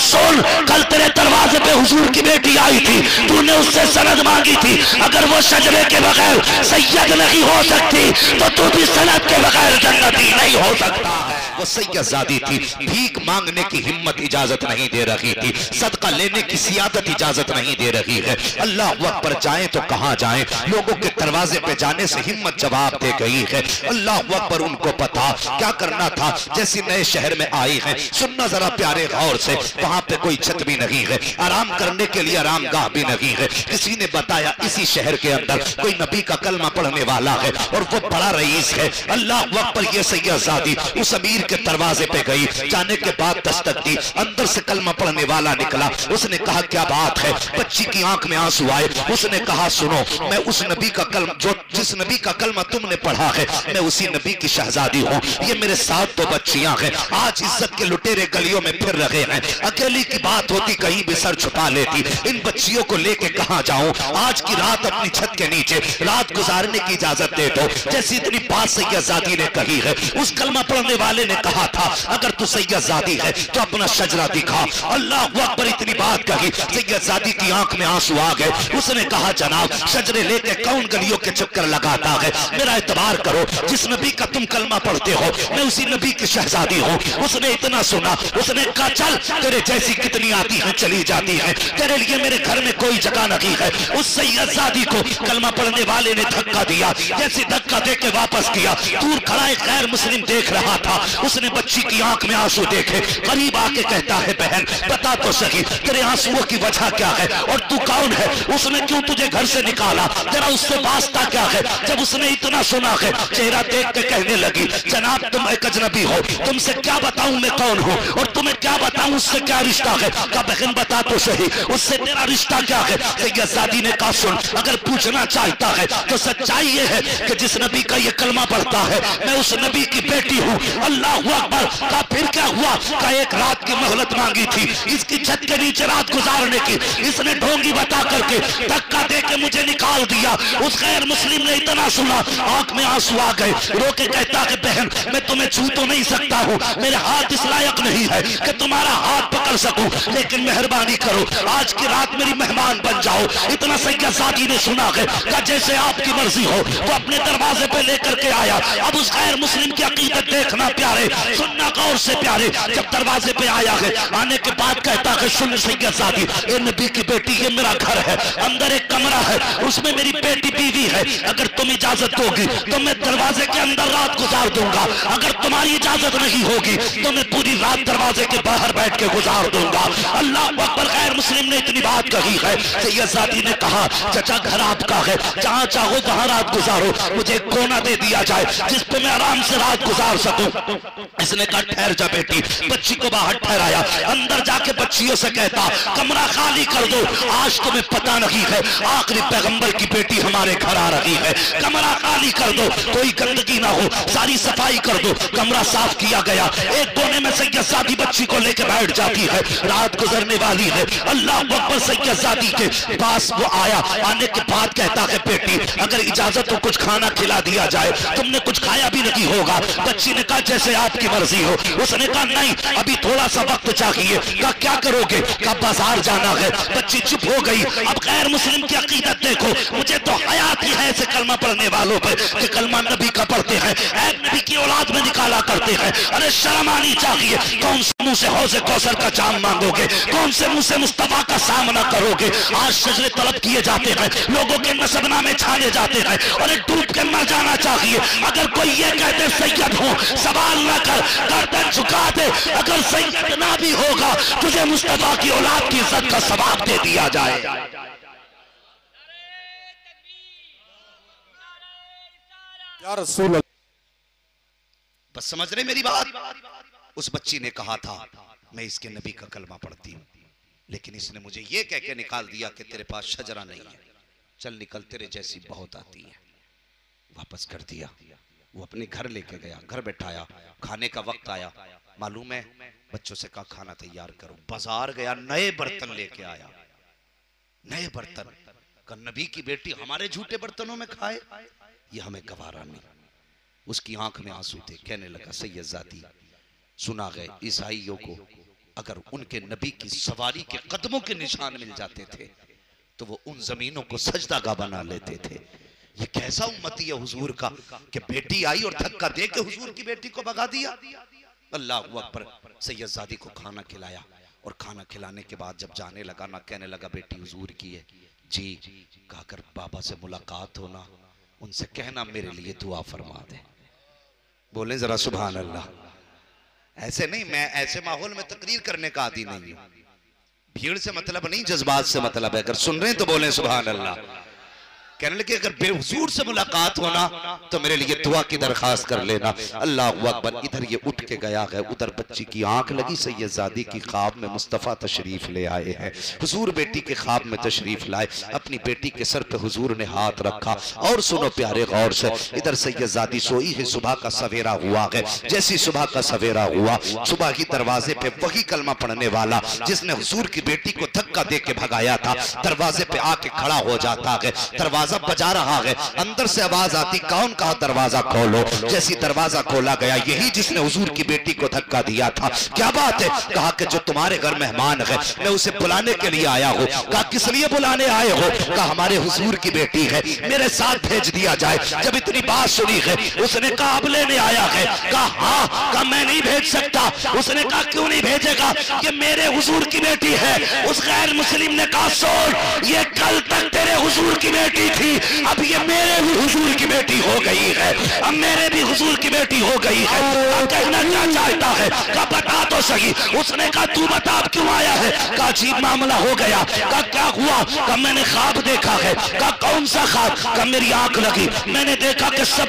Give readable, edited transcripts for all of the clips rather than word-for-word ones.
सुन, कल तेरे दरवाजे पे हुजूर की बेटी आई थी, तूने उससे सनद मांगी थी, अगर वो शजरे के बगैर सैयद नहीं हो सकती तो तू भी सनद के बगैर जन्नती नहीं हो सकता। वो सैयदजादी थी, भीख मांगने की हिम्मत इजाजत नहीं दे रही थी, सदका लेने की सियादत इजाजत नहीं दे रही है। अल्लाह अकबर जाएं तो कहां जाएं, लोगों के दरवाजे पे जाने से हिम्मत जवाब दे गई है। अल्लाह अकबर उनको पता क्या करना था। जैसे नए शहर में आई है, सुनना जरा प्यारे गौर से, वहां पे कोई छत भी नहीं है, आराम करने के लिए आराम गाह भी नहीं है। किसी ने बताया इसी शहर के अंदर कोई नबी का कलमा पढ़ने वाला है और वो बड़ा रईस है। अल्लाह अकबर ये सैयदजादी उस अमीर के दरवाजे पे गई, जाने के बाद दस्तक दी, अंदर से कलमा पढ़ने वाला निकला। उसने कहा क्या बात है, बच्ची की आंख में आंसू आए। उसने कहा सुनो, मैं उस नबी का कलमा, जो जिस नबी का कलमा तुमने पढ़ा है, मैं उसी नबी की शहजादी हूँ। ये मेरे साथ तो बच्चियां हैं, आज इज्जत के लुटेरे गलियों में फिर रहे हैं। अकेली की बात होती कहीं भी सर छुपा लेती। इन बच्चियों को लेके कहां जाऊं, आज की रात अपनी छत के नीचे रात गुजारने की इजाजत दे दो। जैसी इतनी बात सैयदजादी ने कही है, उस कलमा पढ़ने वाले ने कहा था अगर तू सैयदजादी है तो अपना शजरा दिखा। अल्लाह अकबर इतनी बात कही, सैयदजादी की आंख में आंसू आ गए। उसने कहा जनाब, शजरे लेके कौन गलियों के चक्कर लगाता है, मेरा एतबार करो, जिस नबी का तुम कलमा पढ़ते हो मैं उसी नबी की शहजादी हूँ। उसने इतना सुना, उसने कहा चल, तेरे जैसी कितनी आती है चली जाती है, तेरे लिए मेरे घर में कोई जगह नहीं है। उस सैयदजादी को कलमा पढ़ने वाले ने धक्का दिया, जैसे धक्का दे के वापस किया, दूर खड़ा एक गैर मुस्लिम देख रहा था। उसने बच्ची की आंख में आंसू देखे, करीब आके कहता है बहन बता तो सही तेरे आंसुओं की वजह क्या है और तू कौन है, उसने क्यों तुझे घर से निकाला, तेरा उससे वास्ता क्या है। जब उसने इतना सुना है, चेहरा देख के कहने लगी जनाब तुम एक अजनबी हो, तुमसे क्या बताऊं मैं कौन हूँ और तुम्हें क्या बताऊं उससे क्या रिश्ता है। कहा बहन बता तो सही उससे तेरा रिश्ता क्या है। सैयदजादी ने कहा सुन, अगर पूछना चाहता है तो सच्चाई ये है कि जिस नबी का ये कलमा पढ़ता है मैं उस नबी की बेटी हूँ। अल्लाह अकबर। का फिर क्या हुआ, का एक रात की मोहलत मांगी थी इसकी छत के नीचे रात गुजारने की, इसने ढोंगी बता करके धक्का दे के मुझे निकाल दिया। उस गैर मुस्लिम ने इतना सुना, आंख में आंसू आ गए, रो के कहता है बहन मैं तुम्हें छू तो नहीं सकता हूँ, मेरे हाथ इस लायक नहीं है कि तुम्हारा हाथ पकड़ सकूं, लेकिन मेहरबानी करो आज की रात मेरी मेहमान बन जाओ। इतना सैयदजादी ने सुना है, का जैसे आपकी मर्जी हो। वो अपने दरवाजे पे लेकर के आया। अब उस गैर मुस्लिम की अकीदत देखना प्यारे, सुनना गौर से प्यारे। जब दरवाजे पे आया है, आने के बाद कहता है सुन सैयदजादी, ए नबी की बेटी ये मेरा घर है, अंदर एक कमरा है उसमें मेरी बेटी बीवी है, अगर तुम इजाजत दोगी तो मैं दरवाजे के अंदर रात गुजार दूंगा, अगर तुम्हारी इजाजत नहीं होगी तो मैं पूरी रात दरवाजे के बाहर बैठ के गुजार दूंगा। अल्लाह अकबर। गैर मुस्लिम ने इतनी बात कही है। सैयदजादी ने कहा चचा घर आपका है, जहां चाहो वहां रात गुजारो, मुझे कोना दे दिया जाए जिस पे मैं आराम से रात गुजार सकूं। इसने कहा ठहर जा बेटी, बच्ची को बाहर ठहराया, अंदर जाके बच्चियों से कहता कमरा खाली कर दो, आज तुम्हें पता नहीं है आखिरी पैगंबर की बेटी हमारे घर आ रही है, कमरा खाली कर दो, कोई गंदगी ना हो, सारी सफाई कर दो। कमरा साफ किया गया, एक कोने में सैयदजादी बच्ची को लेकर बैठ जाती है, रात गुजरने वाली है। अल्लाह अकबर। सैयदजादी के पास वो आया, आने के बाद कहता है बेटी अगर इजाजत हो कुछ खाना खिला दिया जाए, तुमने कुछ खाया भी नहीं होगा। बच्ची ने कहा जैसे आपकी मर्जी हो। उसने कहा नहीं अभी थोड़ा सा वक्त चाहिए। कहा क्या करोगे, कहा बाजार जाना है। बच्ची चुप हो गई। अब गैर मुस्लिम की अकीदत देखो, मुझे तो हयात ही है ऐसे कलमा पढ़ने वालों पे कि कलमा नबी का पढ़ते हैं, ऐब नबी की औलाद में निकाला करते हैं। अरे शर्म आनी चाहिए, कौन से मुंह से हौज़े कौसर का जाम मांगोगे, कौन से मुंह से मुस्तफा का सामना करोगे। आज शजरे तलब किए जाते हैं, लोगों के नसबनामे छाने जाते हैं, अरे डूब के मर जाना चाहिए। अगर कोई ये कहते सैयद हो सवाल न कर, गर्दन झुका दे, अगर सैयद ना भी होगा तुझे मुस्तफा की औलाद की इज्जत का सवाब दे दिया जाए। या रसूल, बस समझ रहे मेरी बात। उस बच्ची ने कहा था मैं इसके नबी का कलमा पढ़ती हूँ, लेकिन इसने मुझे ये कह के निकाल दिया कि तेरे पास शजरा नहीं है, चल निकल, तेरे जैसी बहुत आती है। वापस कर दिया। वो अपने घर लेके गया, घर बैठाया, खाने का वक्त आया, मालूम है बच्चों से कहा खाना तैयार करो। बाजार गया, नए बर्तन लेके आया, नए बर्तन का नबी की बेटी हमारे झूठे बर्तनों में खाए, ये हमें गवारा नहीं। उसकी आंख में आंसू थे, कहने लगा सैयदजादी सुना गए ईसाइयों को अगर उनके नबी की सवारी के कदमों के निशान मिल जाते थे तो वो उन जमीनों को सजदागाह बना लेते थे। ये कैसा उम्मती है हुजूर का कि बेटी आई और धक्का दे के हुजूर की बेटी को भगा दिया। अल्लाह अकबर। सैयदजादी को खाना खिलाया और खाना खिलाने के बाद जब जाने लगा ना कहने लगा बेटी हुजूर की है जी, कहकर बाबा से मुलाकात होना, उनसे कहना मेरे लिए दुआ फरमा दे। बोले जरा सुभान अल्लाह। ऐसे नहीं, मैं ऐसे माहौल में तकरीर करने का आदी नहीं हूं। भीड़ से मतलब नहीं, जज्बात से मतलब है। अगर सुन रहे हैं तो बोले सुभान अल्लाह। कहने लगे अगर बेहुजूर से मुलाकात होना तो मेरे लिए दुआ की दरखास्त कर लेना। अल्लाह अकबर। इधर ये उठ के गया है, उधर बच्ची की आंख लगी। सैयदजादी की ख्वाब में मुस्तफ़ा तशरीफ ले आए हैं। हुजूर बेटी के ख्वाब में तशरीफ लाए, अपनी बेटी के सर पे हुजूर ने हाथ रखा। और सुनो प्यारे गौर से, इधर सैयदजादी सोई है, सुबह का सवेरा हुआ है। जैसी सुबह का सवेरा हुआ, सुबह ही दरवाजे पे वही कलमा पढ़ने वाला जिसने हुजूर की बेटी को धक्का दे के भगाया था, दरवाजे पे आके खड़ा हो जाता है। दरवाजा बजा रहा है, अंदर से आवाज आती कौन कहा दरवाजा खोलो। जैसी दरवाजा खोला गया, यही जिसने हुजूर की बेटी को धक्का दिया था। क्या बात है? कहा कि जो तुम्हारे घर मेहमान है मैं उसे बुलाने के लिए आया हूँ। कहा किस लिए बुलाने आए हो? कहा हमारे हुजूर की बेटी है, मेरे साथ भेज दिया जाए। जब इतनी बात सुनी है उसने कहा अब लेने आया है। कहा हाँ। कहा मैं नहीं भेज सकता। उसने कहा क्यों नहीं भेजेगा? ये मेरे हुजूर की बेटी है। उस गैर मुस्लिम ने कहा सुन, ये कल तक तेरे हुजूर की बेटी थी, अब ये मेरे भी हुजूर की बेटी हो गई है। अब मेरे भी हुजूर की बेटी हो गई है। अब कहना क्या चाहता है? कहा बता तो सही। उसने कहा तू बता अब क्यों आया है? कहा अजीब मामला हो गया। कहा क्या हुआ? कहा मैंने ख्वाब देखा है। कहा कौन सा ख्वाब? कहा मेरी आंख लगी, मैंने देखा कि सब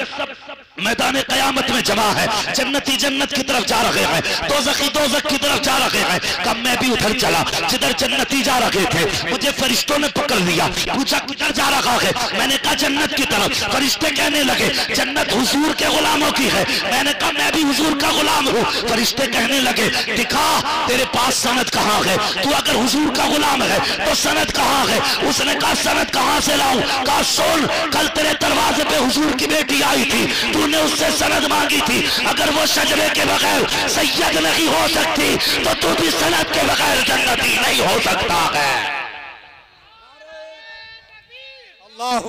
मैदान कयामत में जमा है। जन्नती जन्नत की तरफ जा रहे हैं, दोज़खी दोज़ख की तरफ जा रहे हैं। कब मैं भी उधर चला जिधर जन्नती जा रहे थे। मुझे फरिश्तों ने पकड़ लिया, पूछा किधर जा रहा है? मैंने कहा जन्नत की तरफ। फरिश्ते कहने लगे जन्नत हुजूर के गुलामों की है। मैंने कहा मैं भी हुजूर का गुलाम हूँ। फरिश्ते कहने लगे दिखा तेरे पास सनद कहाँ है? तू अगर हुजूर का गुलाम है तो सनद कहाँ है? उसने कहा सनद कहाँ से लाऊं? कहा सुन, कल तेरे दरवाजे पे हुजूर की बेटी आई थी, तूने उससे सनद मांगी थी। अगर वो शजरे के बगैर सैयद नहीं हो सकती तो तू भी सनद के बगैर जन्नती नहीं हो सकता है। अल्लाह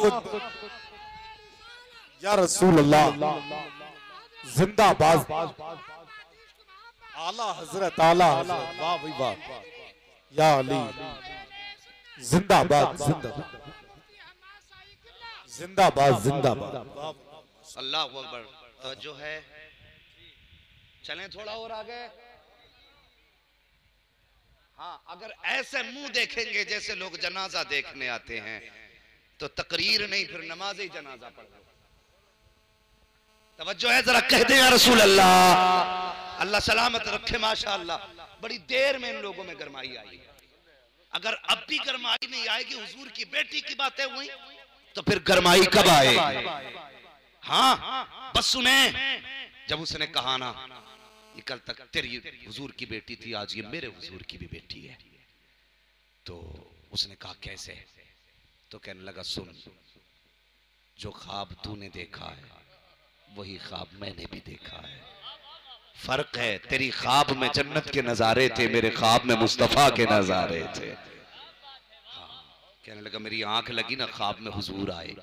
या रसूल अल्लाह जिंदाबाद। आला हजरत, आला हजरत, वाह भाई वाह। या अली जिंदाबाद, जिंदाबाद, जिंदाबाद, जिंदाबाद। अल्लाह अकबर। जो है चलें थोड़ा और आगे। हाँ, अगर ऐसे मुंह देखेंगे जैसे लोग जनाजा देखने आते हैं तो तकरीर नहीं, फिर नमाज ही जनाजा पढ़ो। तवज्जो है जरा, कह दे या रसूल अल्लाह। अल्लाह सलामत रखे। माशाअल्लाह बड़ी देर में इन लोगों में गरमाई आई। अगर अब भी गरमाई नहीं आएगी, हुजूर की बेटी की बातें हुई, तो फिर गरमाई कब आएगी? हाँ बस सुने, जब उसने कहा ना ये कल तक तेरी हुजूर की बेटी थी, आज ये मेरे हुजूर की भी बेटी है, तो उसने कहा कैसे? तो कहने लगा सुन, जो ख्वाब तूने देखा है वही ख्वाब मैंने भी देखा है। फर्क है, तेरी ख्वाब में जन्नत के नजारे थे, मेरे ख्वाब में मुस्तफा के नजारे थे। हाँ, कहने लगा मेरी आंख लगी ना, ख्वाब में हुजूर आए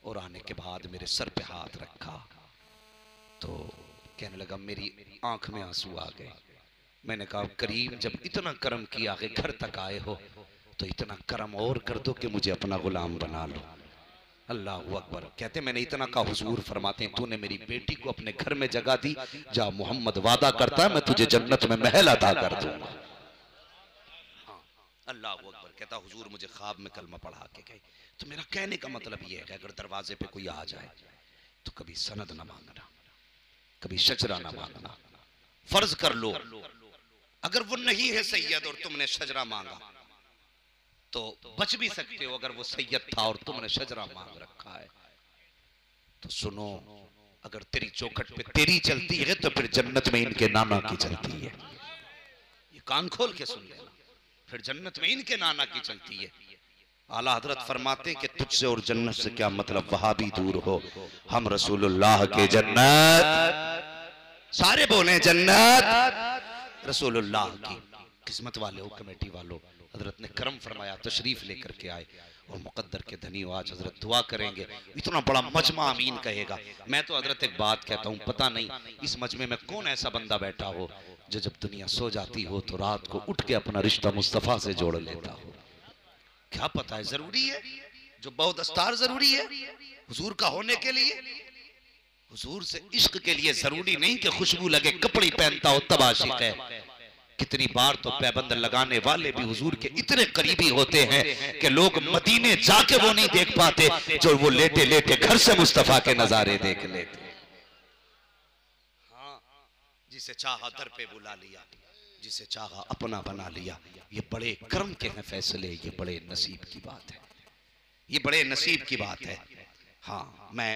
और आने के बाद मेरे सर पे हाथ रखा तो कहने लगा मेरी आंख में आंसू आ गए। मैंने कहा करीम जब इतना करम किया कि घर तक आए हो तो इतना करम और कर दो कि मुझे अपना गुलाम बना लो। अल्लाह अकबर। कहते मैंने इतना का हुजूर फरमाते हैं तूने मेरी बेटी को अपने घर में जगह दी, जा मोहम्मद वादा करता है मैं तुझे जन्नत में महल अता कर दूंगा। हाँ, अल्लाह अकबर। कहता हुजूर मुझे ख्वाब में कलमा पढ़ा के गए। तो मेरा कहने का मतलब यह है कि अगर दरवाजे पे कोई आ जाए तो कभी सनद ना मांगना, कभी शजरा ना मांगना। फर्ज कर लो अगर वो नहीं है सैयद और तुमने शजरा मांगा तो बच भी सकते हो, अगर वो सैयद था और तुमने शजरा मांग रखा है तो सुनो, अगर तेरी चौखट पे तेरी चलती है तो फिर जन्नत में इनके नाना की चलती है। ये कान खोल के सुन लेना, फिर जन्नत में इनके नाना की चलती है। आला हजरत फरमाते कि तुझसे और जन्नत से क्या मतलब, वहां भी दूर हो, हम रसूलुल्लाह के जन्नत, सारे बोले जन्नत रसूलुल्लाह की। किस्मत वाले हो कमेटी वालों, हजरत ने करम फरमाया, तशरीफ लेकर के आए और मुकद्दर के धनी हो। आज हजरत दुआ करेंगे, इतना बड़ा मजमा अमीन कहेगा। मैं तो हजरत एक बात कहता हूँ, पता नहीं इस मजमे में कौन ऐसा बंदा बैठा हो जो जब दुनिया सो जाती हो तो रात को उठ के अपना रिश्ता मुस्तफ़ा से जोड़ लेता हो। क्या पता है, जरूरी है जो बहुदस्तार जरूरी है हुजूर का होने के लिए। हुजूर से इश्क के लिए जरूरी नहीं कि खुशबू लगे कपड़े पहनता हो तब आशिक है। कितनी बार तो पैबंद लगाने वाले भी हुजूर के इतने करीबी होते हैं कि लोग मदीने जाके वो नहीं देख पाते जो वो लेटे लेटे घर से मुस्तफा के नजारे देख लेते। हाँ, जिसे चाहा दर पे बुला लिया, जिसे चाहा अपना बना लिया। ये बड़े कर्म के हैं फैसले, ये बड़े नसीब की बात है, ये बड़े नसीब की बात है। हाँ, मैं